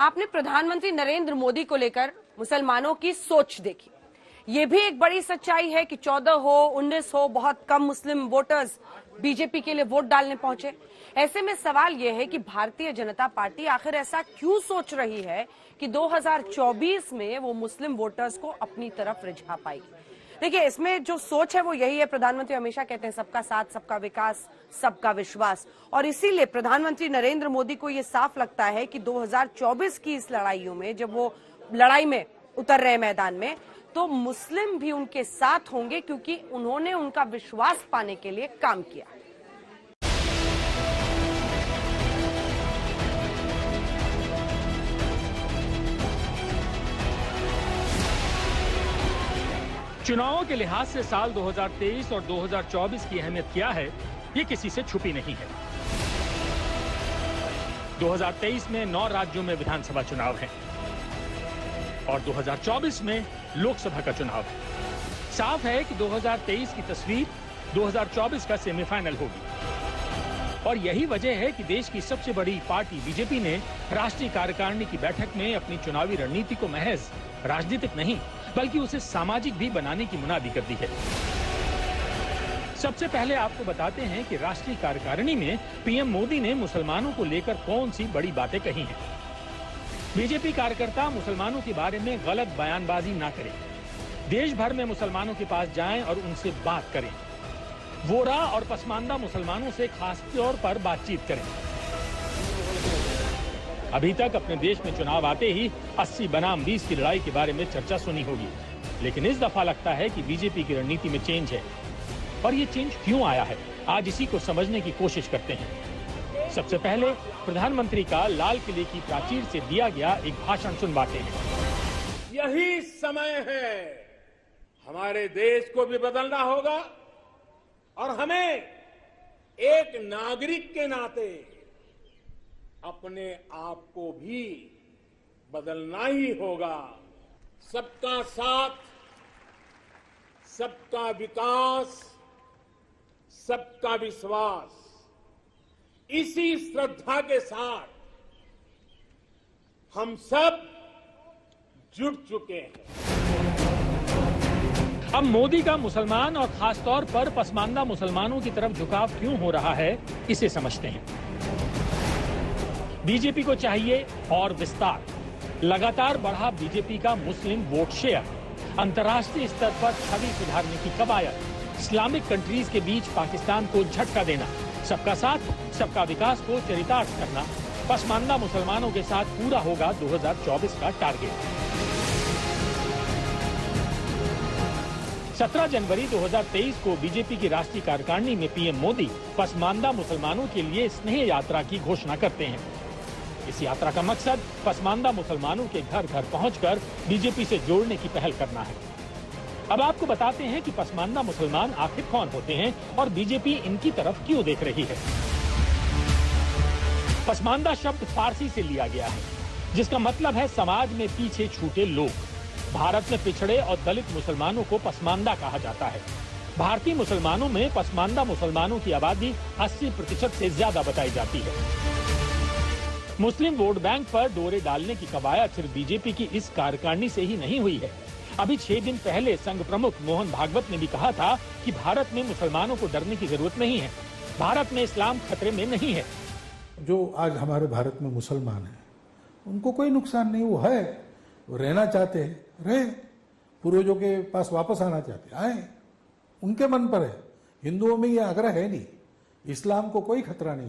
आपने प्रधानमंत्री नरेंद्र मोदी को लेकर मुसलमानों की सोच देखी। ये भी एक बड़ी सच्चाई है कि 14 हो 19 हो बहुत कम मुस्लिम वोटर्स बीजेपी के लिए वोट डालने पहुंचे। ऐसे में सवाल यह है कि भारतीय जनता पार्टी आखिर ऐसा क्यों सोच रही है कि 2024 में वो मुस्लिम वोटर्स को अपनी तरफ रिझा पाएगी। देखिए, इसमें जो सोच है वो यही है। प्रधानमंत्री हमेशा कहते हैं सबका साथ, सबका विकास, सबका विश्वास, और इसीलिए प्रधानमंत्री नरेंद्र मोदी को ये साफ लगता है कि 2024 की इस लड़ाइयों में, जब वो लड़ाई में उतर रहे मैदान में, तो मुस्लिम भी उनके साथ होंगे, क्योंकि उन्होंने उनका विश्वास पाने के लिए काम किया। चुनावों के लिहाज से साल 2023 और 2024 की अहमियत क्या है, ये किसी से छुपी नहीं है। 2023 में 9 राज्यों में विधानसभा चुनाव है और 2024 में लोकसभा का चुनाव है। साफ है कि 2023 की तस्वीर 2024 का सेमीफाइनल होगी और यही वजह है कि देश की सबसे बड़ी पार्टी बीजेपी ने राष्ट्रीय कार्यकारिणी की बैठक में अपनी चुनावी रणनीति को महज राजनीतिक नहीं बल्कि उसे सामाजिक भी बनाने की मुनादी कर दी है। सबसे पहले आपको बताते हैं कि राष्ट्रीय कार्यकारिणी में पीएम मोदी ने मुसलमानों को लेकर कौन सी बड़ी बातें कही हैं। बीजेपी कार्यकर्ता मुसलमानों के बारे में गलत बयानबाजी ना करें, देश भर में मुसलमानों के पास जाएं और उनसे बात करें, वोरा और पसमानदा मुसलमानों से खास तौर पर बातचीत करें। अभी तक अपने देश में चुनाव आते ही 80 बनाम 20 की लड़ाई के बारे में चर्चा सुनी होगी, लेकिन इस दफा लगता है कि बीजेपी की रणनीति में चेंज है। और ये चेंज क्यों आया है, आज इसी को समझने की कोशिश करते हैं। सबसे पहले प्रधानमंत्री का लाल किले की प्राचीर से दिया गया एक भाषण सुनवाते हैं। यही समय है, हमारे देश को भी बदलना होगा और हमें एक नागरिक के नाते अपने आप को भी बदलना ही होगा। सबका साथ, सबका विकास, सबका विश्वास, इसी श्रद्धा के साथ हम सब जुट चुके हैं। अब मोदी का मुसलमान और खासतौर पर पसमानदा मुसलमानों की तरफ झुकाव क्यों हो रहा है, इसे समझते हैं। बीजेपी को चाहिए और विस्तार। लगातार बढ़ा बीजेपी का मुस्लिम वोट शेयर, अंतर्राष्ट्रीय स्तर पर छवि सुधारने की कवायद, इस्लामिक कंट्रीज के बीच पाकिस्तान को झटका देना, सबका साथ सबका विकास को चरितार्थ करना, पसमानदा मुसलमानों के साथ पूरा होगा 2024 का टारगेट। 17 जनवरी 2023 को बीजेपी की राष्ट्रीय कार्यकारिणी में पीएम मोदी पसमानदा मुसलमानों के लिए स्नेह यात्रा की घोषणा करते हैं। इस यात्रा का मकसद पसमानदा मुसलमानों के घर घर पहुंचकर बीजेपी से जोड़ने की पहल करना है। अब आपको बताते हैं कि पसमानदा मुसलमान आखिर कौन होते हैं और बीजेपी इनकी तरफ क्यों देख रही है। पसमानदा शब्द फारसी से लिया गया है, जिसका मतलब है समाज में पीछे छूटे लोग। भारत में पिछड़े और दलित मुसलमानों को पसमानदा कहा जाता है। भारतीय मुसलमानों में पसमानदा मुसलमानों की आबादी 80% से ज्यादा बताई जाती है। मुस्लिम वोट बैंक पर डोरे डालने की कवायद सिर्फ बीजेपी की इस कार्यकारिणी से ही नहीं हुई है। अभी 6 दिन पहले संघ प्रमुख मोहन भागवत ने भी कहा था कि भारत में मुसलमानों को डरने की जरूरत नहीं है, भारत में इस्लाम खतरे में नहीं है। जो आज हमारे भारत में मुसलमान हैं, उनको कोई नुकसान नहीं, वो है, वो रहना चाहते हैं, रहे, पूर्वजों के पास वापस आना चाहते हैं, आए, उनके मन पर है। हिंदुओं में ये आग्रह है नहीं, इस्लाम को कोई खतरा नहीं।